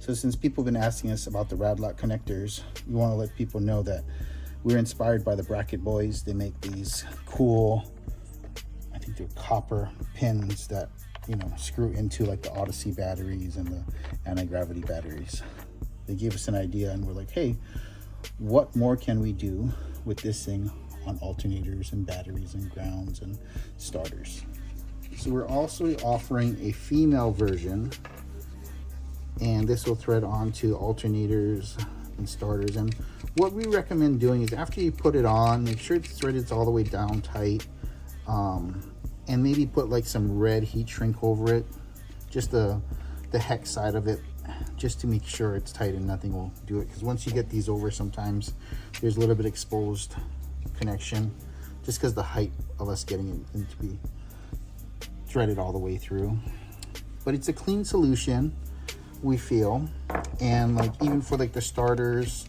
So since people have been asking us about the Radlock connectors, we want to let people know that we're inspired by the Bracket Boys. They make these cool, I think they're copper pins that, you know, screw into like the Odyssey batteries and the anti-gravity batteries. They gave us an idea and we're like, hey, what more can we do with this thing on alternators and batteries and grounds and starters? So we're also offering a female version, and this will thread onto alternators and starters. And what we recommend doing is after you put it on, make sure it's threaded all the way down tight, and maybe put like some red heat shrink over it, just the hex side of it, just to make sure it's tight and nothing will do it. Because once you get these over, sometimes there's a little bit exposed connection, just because the height of us getting it to be threaded all the way through. But it's a clean solution, we feel. And like even for like the starters,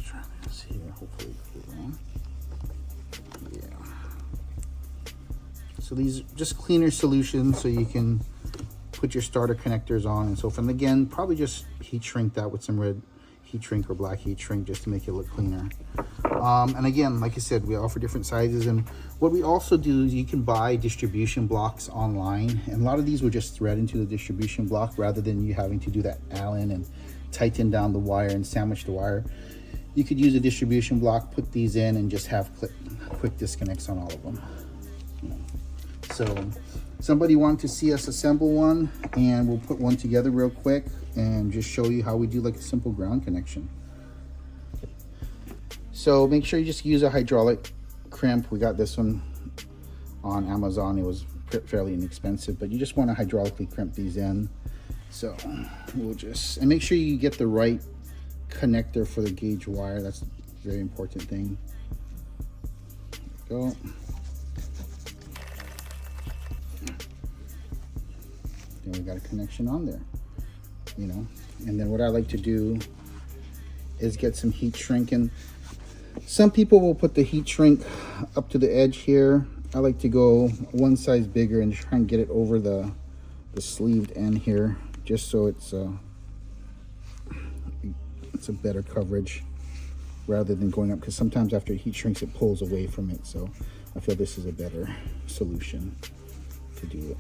try this here, hopefully yeah. So these are just cleaner solutions, so you can put your starter connectors on and so forth. And again, probably just heat shrink that with some red heat shrink or black heat shrink just to make it look cleaner. And again, like I said, we offer different sizes. And what we also do is you can buy distribution blocks online, and a lot of these will just thread into the distribution block rather than you having to do that Allen and tighten down the wire and sandwich the wire. You could use a distribution block, put these in, and just have quick disconnects on all of them. So somebody wanted to see us assemble one, and we'll put one together real quick and just show you how we do like a simple ground connection. So make sure you just use a hydraulic crimp. We got this one on Amazon. It was fairly inexpensive, but you just want to hydraulically crimp these in. So we'll just, and make sure you get the right connector for the gauge wire. That's a very important thing. There we go. Then we got a connection on there, you know. And then what I like to do is get some heat shrink. And some people will put the heat shrink up to the edge here. I like to go one size bigger and try and get it over the sleeved end here, just so it's a better coverage rather than going up, because sometimes after it heat shrinks it pulls away from it. So I feel this is a better solution to do it.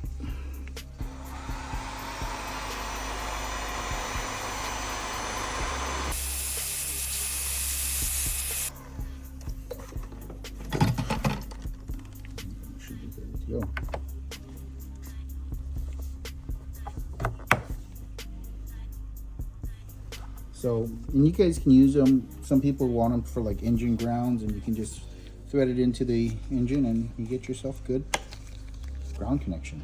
Go. So, and you guys can use them. Some people want them for like engine grounds, and you can just thread it into the engine and you get yourself good ground connection.